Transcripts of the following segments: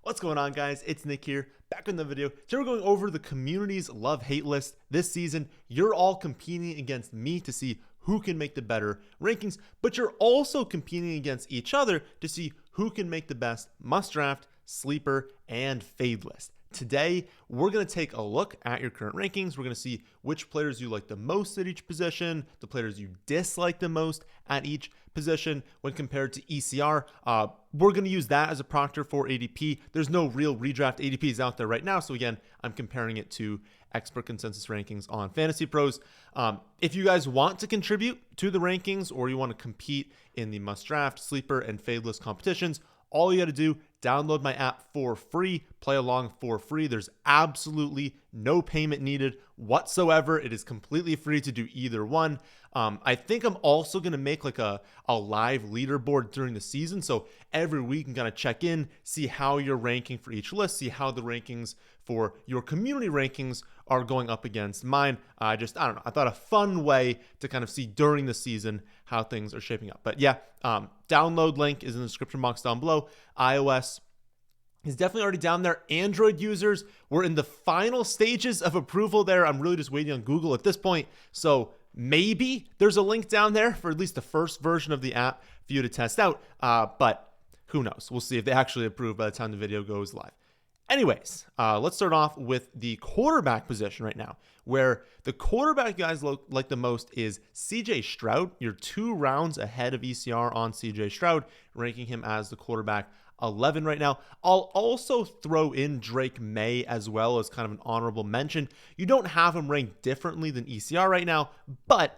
What's going on, guys? It's Nick here, back in the video. Today we're going over the community's love-hate list this season. You're all competing against me to see who can make the better rankings, but you're also competing against each other to see who can make the best must-draft, sleeper, and fade list. Today, we're going to take a look at your current rankings. We're going to see which players you like the most at each position, the players you dislike the most at each position when compared to ECR. We're going to use that as a proctor for ADP. There's no real redraft ADPs out there right now. So again, I'm comparing it to expert consensus rankings on Fantasy Pros. If you guys want to contribute to the rankings or you want to compete in the must draft, sleeper, and fade list competitions, all you got to do, download my app for free, play along for free. There's absolutely no payment needed whatsoever. It is completely free to do either one. I think I'm also going to make like a live leaderboard during the season. So every week you can kind of check in, see how you're ranking for each list, see how the rankings for your community rankings are going up against mine. I don't know. I thought a fun way to kind of see during the season how things are shaping up. But yeah, download link is in the description box down below. iOS is definitely already down there. Android users, we're in the final stages of approval there. I'm really just waiting on Google at this point. So maybe there's a link down there for at least the first version of the app for you to test out. But who knows? We'll see if they actually approve by the time the video goes live. Anyways, let's start off with the quarterback position right now, where the quarterback you guys like the most is CJ Stroud. You're 2 rounds ahead of ECR on CJ Stroud, ranking him as the quarterback 11 right now. I'll also throw in Drake Maye as well as kind of an honorable mention. You don't have him ranked differently than ECR right now, but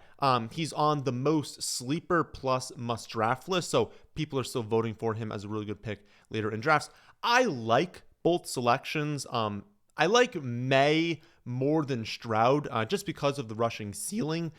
he's on the most sleeper plus must draft list, so people are still voting for him as a really good pick later in drafts. I like both selections. I like May more than Stroud just because of the rushing ceiling.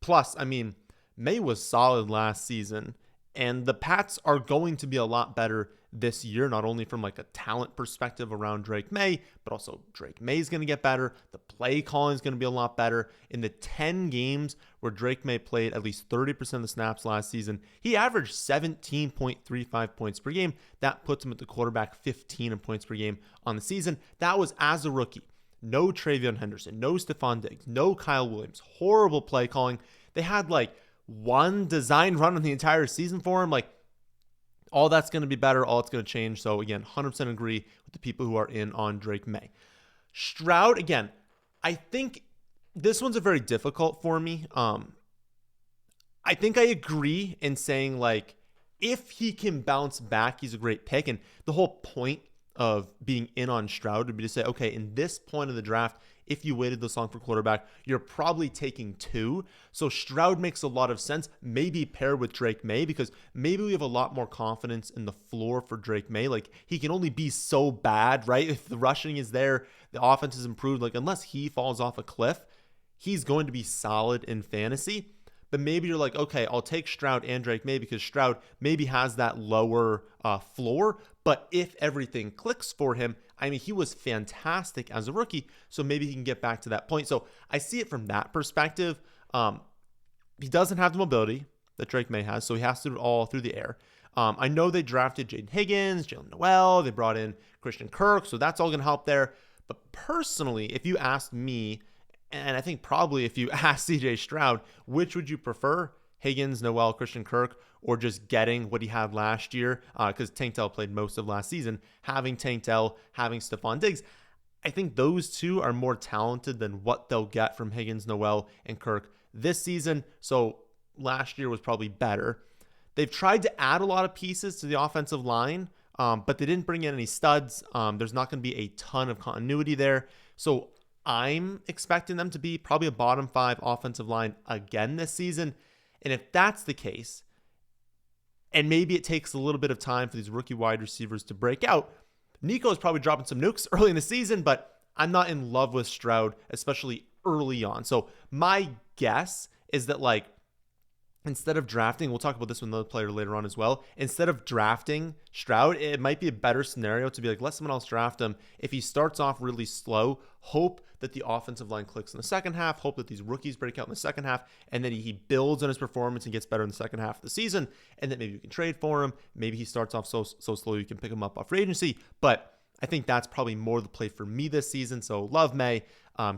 Plus, I mean, May was solid last season, and the Pats are going to be a lot better this year, not only from like a talent perspective around Drake Maye, but also Drake Maye is going to get better. The play calling is going to be a lot better. In the 10 games where Drake Maye played at least 30% of the snaps last season, he averaged 17.35 points per game. That puts him at the quarterback 15 in points per game on the season. That was as a rookie. No Travion Henderson, no Stephon Diggs, no Kyle Williams. Horrible play calling. They had like one design run on the entire season for him. Like, all that's going to be better. All it's going to change. So again, 100% agree with the people who are in on Drake Maye. Stroud, again, I think this one's a very difficult for me. I think I agree in saying like, if he can bounce back, he's a great pick. And the whole point of being in on Stroud would be to say, okay, in this point of the draft, if you waited this long for quarterback, you're probably taking 2. So Stroud makes a lot of sense, maybe paired with Drake Maye, because maybe we have a lot more confidence in the floor for Drake Maye. Like, he can only be so bad, right? If the rushing is there, the offense is improved. Like, unless he falls off a cliff, he's going to be solid in fantasy. But maybe you're like, okay, I'll take Stroud and Drake Maye because Stroud maybe has that lower floor. But if everything clicks for him, I mean, he was fantastic as a rookie, so maybe he can get back to that point. So I see it from that perspective. He doesn't have the mobility that Drake Maye has, so he has to do it all through the air. I know they drafted Jaden Higgins, Jalen Noel, they brought in Christian Kirk, so that's all going to help there. But personally, if you ask me, and I think probably if you ask CJ Stroud, which would you prefer? Higgins, Noel, Christian Kirk, or just getting what he had last year? Because Tank Dell played most of last season. Having Tank Dell, having Stephon Diggs, I think those two are more talented than what they'll get from Higgins, Noel, and Kirk this season. So last year was probably better. They've tried to add a lot of pieces to the offensive line, but they didn't bring in any studs. There's not going to be a ton of continuity there. So I'm expecting them to be probably a bottom 5 offensive line again this season. And if that's the case, and maybe it takes a little bit of time for these rookie wide receivers to break out, Nico is probably dropping some nukes early in the season, but I'm not in love with Stroud, especially early on. So my guess is that, like, instead of drafting, we'll talk about this with another player later on as well, instead of drafting Stroud, it might be a better scenario to be like, let someone else draft him. If he starts off really slow, hope that the offensive line clicks in the second half, hope that these rookies break out in the second half, and then he builds on his performance and gets better in the second half of the season, and then maybe you can trade for him. Maybe he starts off so slow you can pick him up off free agency. But I think that's probably more the play for me this season. So Love, May,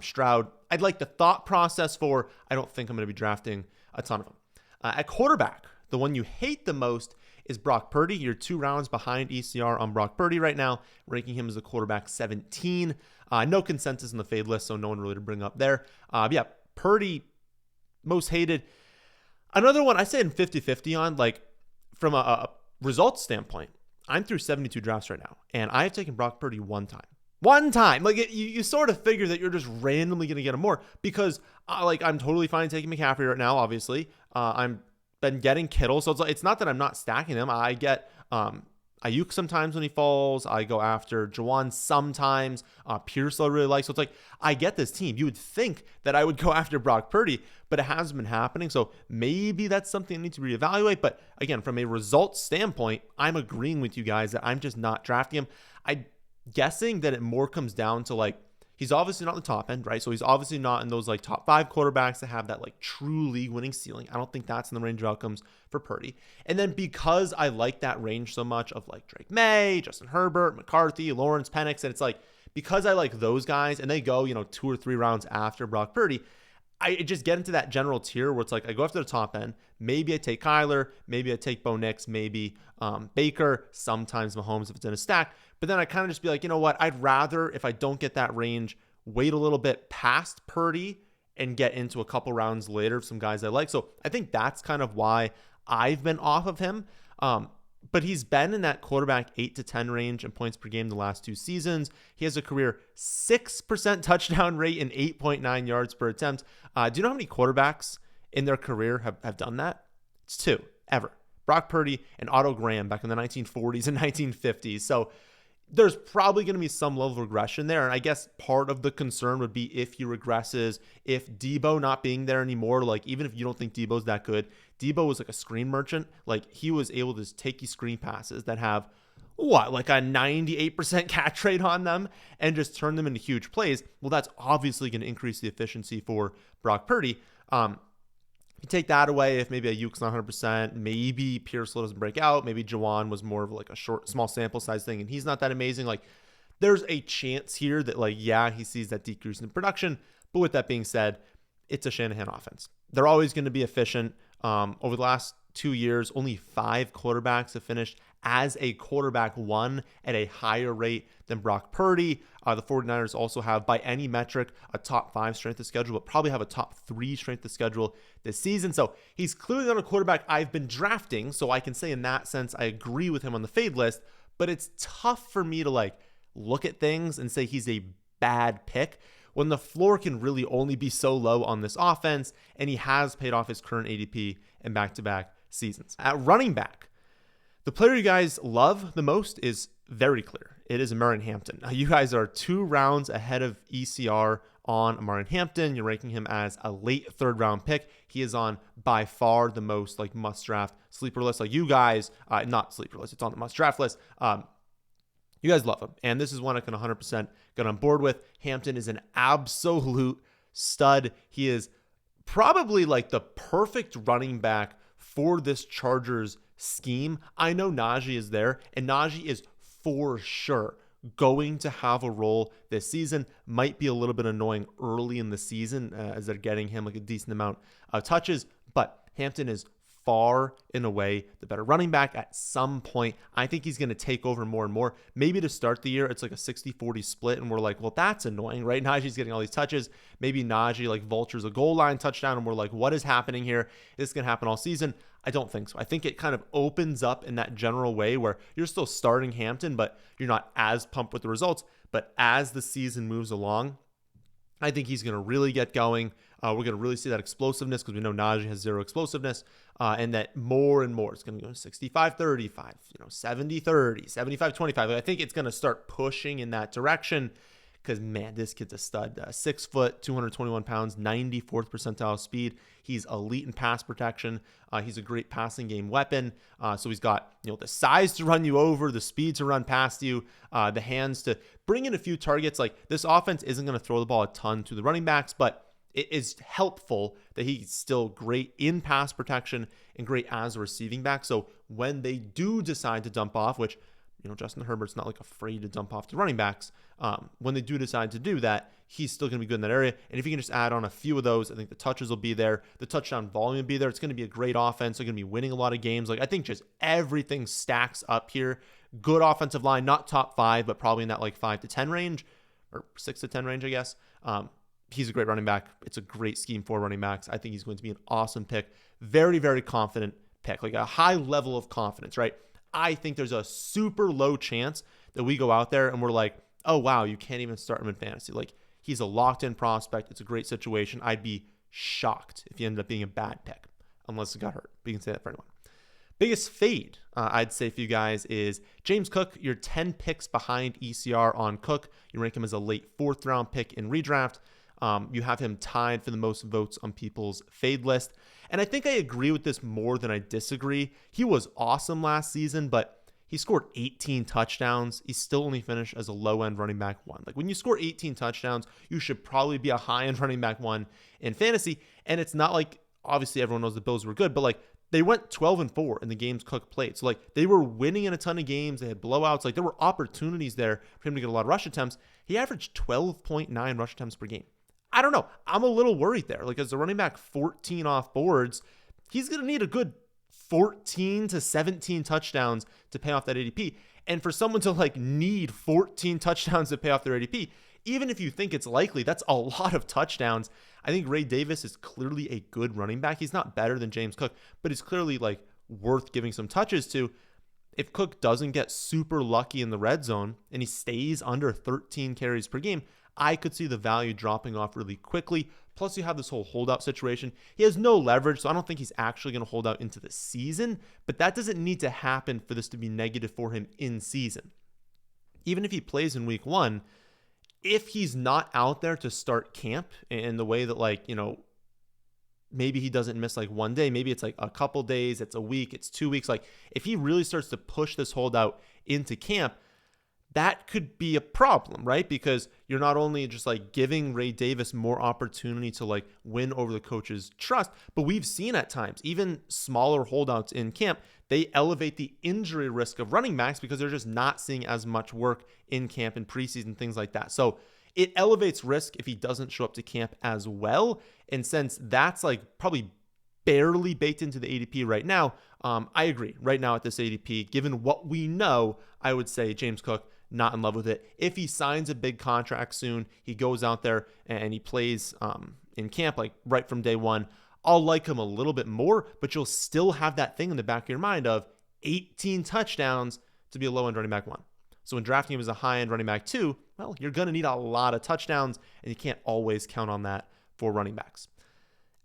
Stroud, I'd like the thought process for. I don't think I'm going to be drafting a ton of them. At quarterback, the one you hate the most is Brock Purdy. You're 2 rounds behind ECR on Brock Purdy right now, ranking him as a quarterback 17. No consensus in the fade list, so no one really to bring up there. But yeah, Purdy, most hated. Another one I say in 50-50 on, like from a results standpoint, I'm through 72 drafts right now, and I have taken Brock Purdy one time. One time. Like you sort of figure that you're just randomly going to get him more because I'm totally fine taking McCaffrey right now, obviously. I'm been getting Kittle, so it's not that I'm not stacking them. I get Ayuk sometimes when he falls. I go after Juwan sometimes. Pierce I really like. So it's like I get this team. You would think that I would go after Brock Purdy, but it hasn't been happening. So maybe that's something I need to reevaluate. But again, from a results standpoint, I'm agreeing with you guys that I'm just not drafting him. I'm guessing that it more comes down to like he's obviously not the top end, right? So he's obviously not in those like top 5 quarterbacks that have that like true league winning ceiling. I don't think that's in the range of outcomes for Purdy. And then because I like that range so much of like Drake May, Justin Herbert, McCarthy, Lawrence, Penix, and it's like because I like those guys and they go, 2 or 3 rounds after Brock Purdy, I just get into that general tier where it's like I go after the top end. Maybe I take Kyler, maybe I take Bo Nix, maybe Baker, sometimes Mahomes if it's in a stack. But then I kind of just be like, you know what? I'd rather, if I don't get that range, wait a little bit past Purdy and get into a couple rounds later of some guys I like. So I think that's kind of why I've been off of him. But he's been in that quarterback 8 to 10 range in points per game the last 2 seasons. He has a career 6% touchdown rate and 8.9 yards per attempt. Do you know how many quarterbacks in their career have done that? It's 2 ever. Brock Purdy and Otto Graham back in the 1940s and 1950s. So there's probably going to be some level of regression there. And I guess part of the concern would be if he regresses, if Debo not being there anymore, like even if you don't think Debo's that good, Debo was like a screen merchant. Like he was able to just take you screen passes that have like a 98% catch rate on them and just turn them into huge plays. Well, that's obviously going to increase the efficiency for Brock Purdy. You take that away if maybe Ayuk's not 100%, maybe Pierce doesn't break out, maybe Juwan was more of like a small sample size thing and he's not that amazing. Like there's a chance here that like, yeah, he sees that decrease in production. But with that being said, it's a Shanahan offense. They're always going to be efficient. Over the last 2 years, only 5 quarterbacks have finished as a quarterback 1 at a higher rate than Brock Purdy. The 49ers also have, by any metric, a top 5 strength of schedule, but probably have a top 3 strength of schedule this season. So he's clearly not a quarterback I've been drafting. So I can say in that sense, I agree with him on the fade list, but it's tough for me to like look at things and say he's a bad pick when the floor can really only be so low on this offense, and he has paid off his current ADP in back-to-back seasons. At running back, the player you guys love the most is very clear. It is Omarion Hampton. Now, you guys are 2 rounds ahead of ECR on Omarion Hampton. You're ranking him as a late 3rd round pick. He is on by far the most like must draft sleeper list. Like you guys, not sleeper list, it's on the must draft list. You guys love him. And this is one I can 100% get on board with. Hampton is an absolute stud. He is probably like the perfect running back for this Chargers scheme. I know Najee is there, and Najee is for sure going to have a role this season. Might be a little bit annoying early in the season as they're getting him like a decent amount of touches, but Hampton is far and away the better running back at some point. I think he's going to take over more and more. Maybe to start the year, it's like a 60-40 split, and we're like, well, that's annoying, right? Najee's getting all these touches. Maybe Najee like vultures a goal line touchdown, and we're like, what is happening here? Is this going to happen all season? I don't think so. I think it kind of opens up in that general way where you're still starting Hampton, but you're not as pumped with the results. But as the season moves along, I think he's going to really get going. We're going to really see that explosiveness because we know Najee has 0 explosiveness, and that more and more it's going to go 65-35, 70-30, 75-25. I think it's going to start pushing in that direction because, man, this kid's a stud. 6 foot, 221 pounds, 94th percentile speed. He's elite in pass protection. He's a great passing game weapon. So he's got the size to run you over, the speed to run past you, the hands to bring in a few targets. Like this offense isn't going to throw the ball a ton to the running backs, but it is helpful that he's still great in pass protection and great as a receiving back. So when they do decide to dump off, which Justin Herbert's not like afraid to dump off to running backs. When they do decide to do that, he's still going to be good in that area. And if you can just add on a few of those, I think the touches will be there. The touchdown volume will be there. It's going to be a great offense. They're going to be winning a lot of games. Like, I think just everything stacks up here. Good offensive line, not top 5, but probably in that like 5 to 10 range, or 6 to 10 range, I guess. He's a great running back. It's a great scheme for running backs. I think he's going to be an awesome pick. Very, very confident pick, like a high level of confidence, right? I think there's a super low chance that we go out there and we're like, oh, wow, you can't even start him in fantasy. Like, he's a locked-in prospect. It's a great situation. I'd be shocked if he ended up being a bad pick, unless he got hurt. But you can say that for anyone. Biggest fade, I'd say for you guys, is James Cook. You're 10 picks behind ECR on Cook. You rank him as a late 4th round pick in Redraft. You have him tied for the most votes on people's fade list. And I think I agree with this more than I disagree. He was awesome last season, but he scored 18 touchdowns. He still only finished as a low-end running back 1. Like, when you score 18 touchdowns, you should probably be a high-end running back 1 in fantasy. And it's not like, obviously everyone knows the Bills were good, but like, they went 12-4 in the games Cook played. So like, they were winning in a ton of games. They had blowouts. Like, there were opportunities there for him to get a lot of rush attempts. He averaged 12.9 rush attempts per game. I don't know. I'm a little worried there. Like, as a running back 14 off boards, he's going to need a good 14 to 17 touchdowns to pay off that ADP. And for someone to like need 14 touchdowns to pay off their ADP, even if you think it's likely, that's a lot of touchdowns. I think Ray Davis is clearly a good running back. He's not better than James Cook, but he's clearly like worth giving some touches to. If Cook doesn't get super lucky in the red zone and he stays under 13 carries per game, I could see the value dropping off really quickly. Plus, you have this whole holdout situation. He has no leverage, so I don't think he's actually going to hold out into the season, but that doesn't need to happen for this to be negative for him in season. Even if he plays in week 1, if he's not out there to start camp in the way that, like, maybe he doesn't miss like one day, maybe it's like a couple days, it's a week, it's 2 weeks. Like, if he really starts to push this holdout into camp, that could be a problem, right? Because you're not only just like giving Ray Davis more opportunity to like win over the coach's trust, but we've seen at times, even smaller holdouts in camp, they elevate the injury risk of running backs because they're just not seeing as much work in camp and preseason, things like that. So it elevates risk if he doesn't show up to camp as well. And since that's like probably barely baked into the ADP right now, I agree. Right now at this ADP, given what we know, I would say James Cook, not in love with it. If he signs a big contract soon, he goes out there and he plays in camp like right from day one, I'll like him a little bit more, but you'll still have that thing in the back of your mind of 18 touchdowns to be a low-end running back 1. So when drafting him as a high-end running back 2, well, you're going to need a lot of touchdowns, and you can't always count on that for running backs.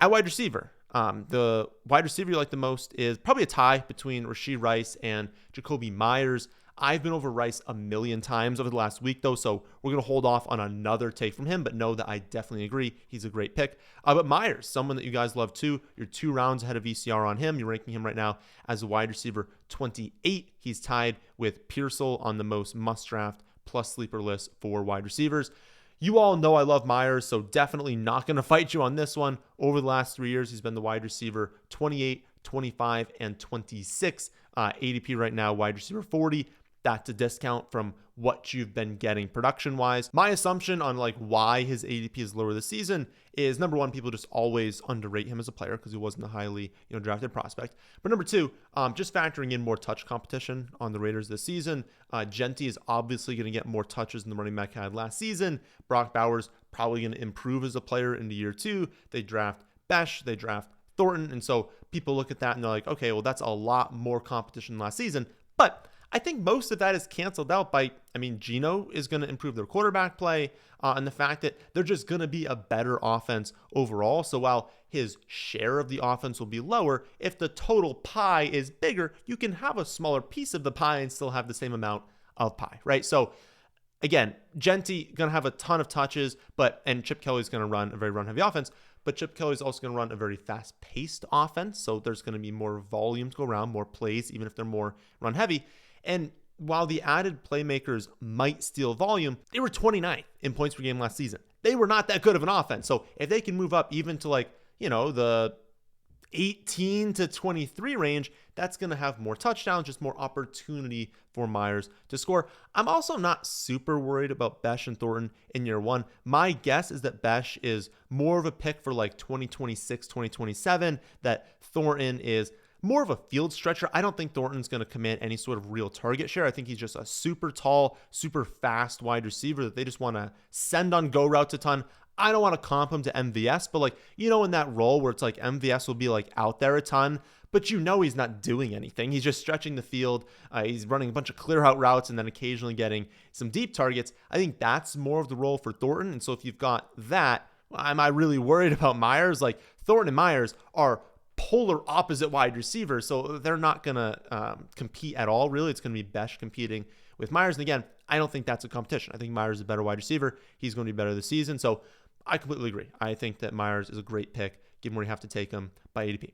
At wide receiver, the wide receiver you like the most is probably a tie between Rashee Rice and Jakobi Meyers. I've been over Rice a million times over the last week, though, so we're going to hold off on another take from him, but know that I definitely agree. He's a great pick. But Meyers, someone that you guys love too. You're 2 rounds ahead of ECR on him. You're ranking him right now as a wide receiver 28. He's tied with Pearsall on the most must-draft plus sleeper list for wide receivers. You all know I love Meyers, so definitely not going to fight you on this one. Over the last 3 years, he's been the wide receiver 28, 25, and 26. ADP right now, wide receiver 40. That's a discount from what you've been getting production-wise. My assumption on like why his ADP is lower this season is, number one, people just always underrate him as a player because he wasn't a highly drafted prospect. But number two, just factoring in more touch competition on the Raiders this season. Genty is obviously going to get more touches than the running back had last season. Brock Bowers probably going to improve as a player into year 2. They draft Besh, they draft Thornton, and so people look at that and they're like, okay, well, that's a lot more competition than last season. But I think most of that is canceled out by, Geno is going to improve their quarterback play and the fact that they're just going to be a better offense overall. So while his share of the offense will be lower, if the total pie is bigger, you can have a smaller piece of the pie and still have the same amount of pie, right? So again, Genty going to have a ton of touches, and Chip Kelly's going to run a very run-heavy offense, but Chip Kelly's also going to run a very fast-paced offense, so there's going to be more volume to go around, more plays, even if they're more run-heavy. And while the added playmakers might steal volume, they were 29th in points per game last season. They were not that good of an offense. So if they can move up even to the 18 to 23 range, that's going to have more touchdowns, just more opportunity for Meyers to score. I'm also not super worried about Besh and Thornton in year one. My guess is that Besh is more of a pick for like 2026, 2027, that Thornton is more of a field stretcher. I don't think Thornton's going to command any sort of real target share. I think he's just a super tall, super fast wide receiver that they just want to send on go routes a ton. I don't want to comp him to MVS, but like, in that role where it's like MVS will be like out there a ton, but he's not doing anything. He's just stretching the field. He's running a bunch of clear out routes and then occasionally getting some deep targets. I think that's more of the role for Thornton. And so if you've got that, am I really worried about Meyers? Like, Thornton and Meyers are polar opposite wide receivers, so they're not going to compete at all, really. It's going to be Besh competing with Meyers. And again, I don't think that's a competition. I think Meyers is a better wide receiver. He's going to be better this season. So I completely agree. I think that Meyers is a great pick, given where you have to take him by ADP.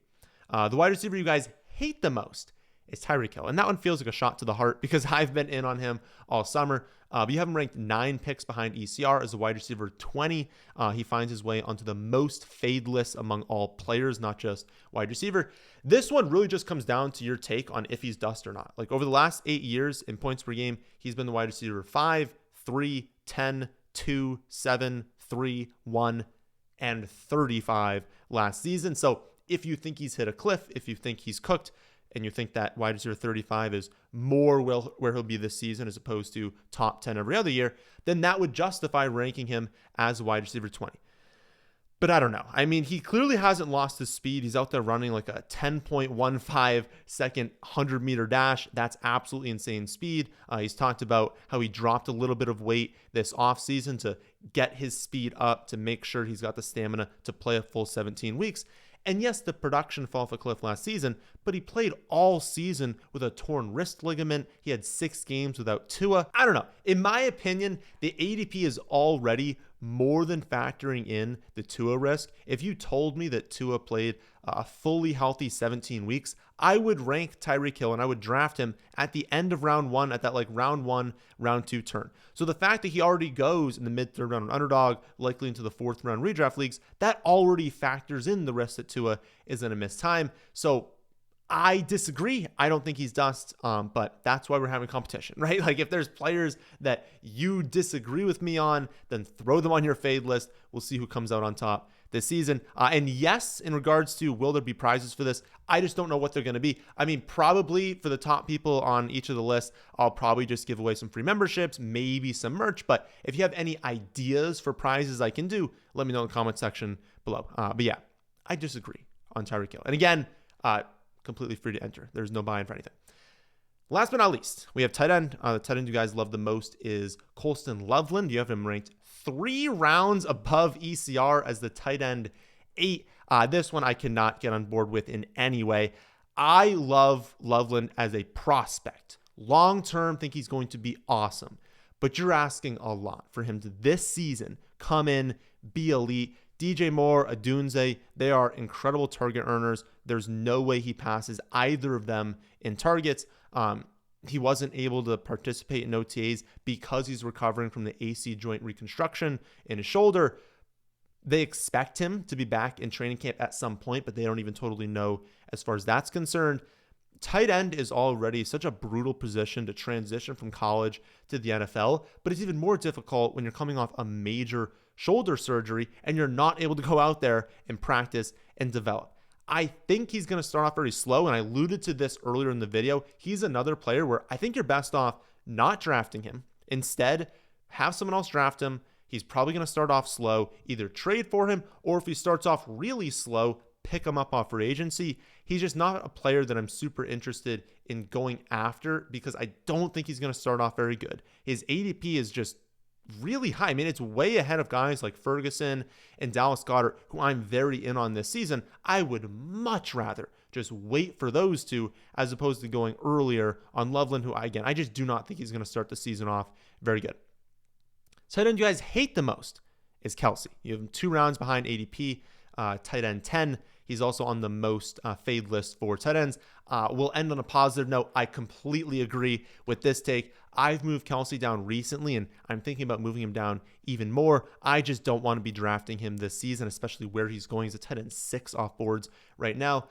The wide receiver you guys hate the most is Tyreek Hill. And that one feels like a shot to the heart because I've been in on him all summer. But you have him ranked 9 picks behind ECR as a wide receiver 20. He finds his way onto the most fade list among all players, not just wide receiver. This one really just comes down to your take on if he's dust or not. Like over the last 8 years in points per game, he's been the wide receiver 5, 3, 10, 2, 7, 3, 1, and 35 last season. So if you think he's hit a cliff, if you think he's cooked, and you think that wide receiver 35 is more where he'll be this season as opposed to top 10 every other year, then that would justify ranking him as a wide receiver 20. But I don't know. I mean, he clearly hasn't lost his speed. He's out there running like a 10.15 second 100-meter dash. That's absolutely insane speed. He's talked about how he dropped a little bit of weight this offseason to get his speed up, to make sure he's got the stamina to play a full 17 weeks. And yes, the production fell off a cliff last season, but he played all season with a torn wrist ligament. He had 6 games without Tua. I don't know. In my opinion, the ADP is already more than factoring in the Tua risk. If you told me that Tua played a fully healthy 17 weeks, I would rank Tyreek Hill and I would draft him at the end of round 1, at that like round 1, round 2 turn. So the fact that he already goes in the mid-3rd round Underdog, likely into the 4th round redraft leagues, that already factors in the risk that Tua is going to miss time. So I disagree. I don't think he's dust, but that's why we're having competition, right? Like if there's players that you disagree with me on, then throw them on your fade list. We'll see who comes out on top this season. And yes, in regards to will there be prizes for this, I just don't know what they're going to be. I mean, probably for the top people on each of the lists, I'll probably just give away some free memberships, maybe some merch. But if you have any ideas for prizes I can do, let me know in the comment section below. But yeah, I disagree on Tyreek Hill. And again, completely free to enter. There's no buy-in for anything. Last but not least, we have tight end. The tight end you guys love the most is Colston Loveland. You have him ranked 3 rounds above ECR as the tight end 8. This one I cannot get on board with in any way. I love Loveland as a prospect. Long-term, think he's going to be awesome. But you're asking a lot for him to this season come in, be elite. DJ Moore, Adunze, they are incredible target earners. There's no way he passes either of them in targets. He wasn't able to participate in OTAs because he's recovering from the AC joint reconstruction in his shoulder. They expect him to be back in training camp at some point, but they don't even totally know as far as that's concerned. Tight end is already such a brutal position to transition from college to the NFL, but it's even more difficult when you're coming off a major shoulder surgery and you're not able to go out there and practice and develop. I think he's going to start off very slow, and I alluded to this earlier in the video. He's another player where I think you're best off not drafting him. Instead, have someone else draft him. He's probably going to start off slow, either trade for him, or if he starts off really slow, pick him up off free agency. He's just not a player that I'm super interested in going after because I don't think he's going to start off very good. His ADP is just really high. I mean, it's way ahead of guys like Ferguson and Dallas Goedert, who I'm very in on this season. I would much rather just wait for those two as opposed to going earlier on Loveland, who, again, I just do not think he's going to start the season off very good. Tight end you guys hate the most is Kelce. You have him 2 rounds behind ADP, tight end 10. He's also on the most fade list for tight ends. We'll end on a positive note. I completely agree with this take. I've moved Kelce down recently, and I'm thinking about moving him down even more. I just don't want to be drafting him this season, especially where he's going. He's a tight end 6 off boards right now.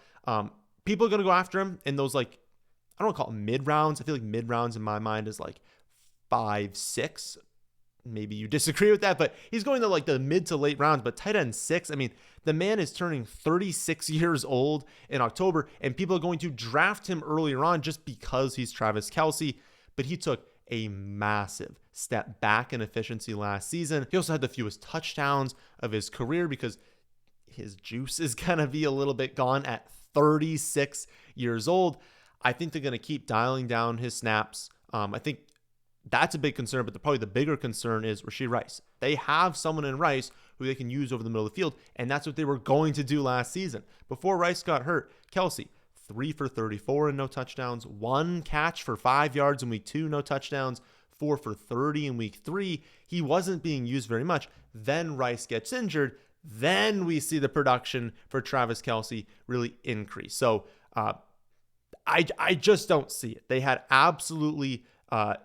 People are going to go after him in those, like, I don't want to call it mid rounds. I feel like mid rounds in my mind is like 5, 6. Maybe you disagree with that, but he's going to like the mid to late rounds. But tight end 6, I mean, the man is turning 36 years old in October, and people are going to draft him earlier on just because he's Travis Kelce. But he took a massive step back in efficiency last season. He also had the fewest touchdowns of his career because his juice is going to be a little bit gone at 36 years old. I think they're going to keep dialing down his snaps. I think that's a big concern, but probably the bigger concern is Rashee Rice. They have someone in Rice who they can use over the middle of the field, and that's what they were going to do last season. Before Rice got hurt, Kelce, 3 for 34 and no touchdowns, 1 catch for 5 yards in week 2, no touchdowns, 4 for 30 in week 3. He wasn't being used very much. Then Rice gets injured. Then we see the production for Travis Kelce really increase. So I just don't see it. They had absolutely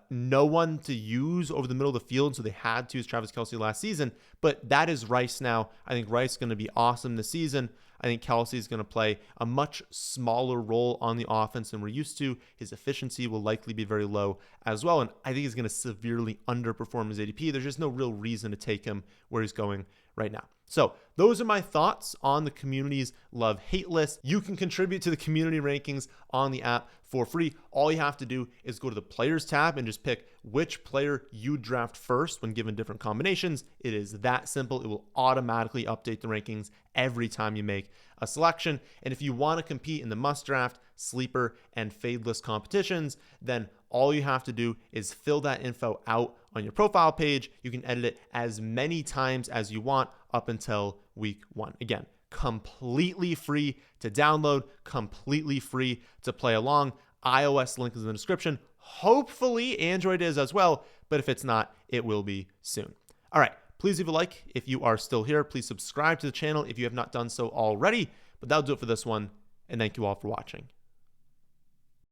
no one to use over the middle of the field, so they had to use Travis Kelce last season. But that is Rice now. I think Rice is going to be awesome this season. I think Kelce is going to play a much smaller role on the offense than we're used to. His efficiency will likely be very low as well, and I think he's going to severely underperform his ADP. There's just no real reason to take him where he's going right now. So those are my thoughts on the community's love-hate list. You can contribute to the community rankings on the app for free. All you have to do is go to the players tab and just pick which player you draft first when given different combinations. It is that simple. It will automatically update the rankings every time you make a selection. And if you want to compete in the must draft, sleeper, and fade list competitions, then all you have to do is fill that info out on your profile page. You can edit it as many times as you want up until week 1. Again, completely free to download, completely free to play along. iOS link is in the description. Hopefully Android is as well, but if it's not, it will be soon. All right, please leave a like if you are still here. Please subscribe to the channel if you have not done so already. But that'll do it for this one, and thank you all for watching.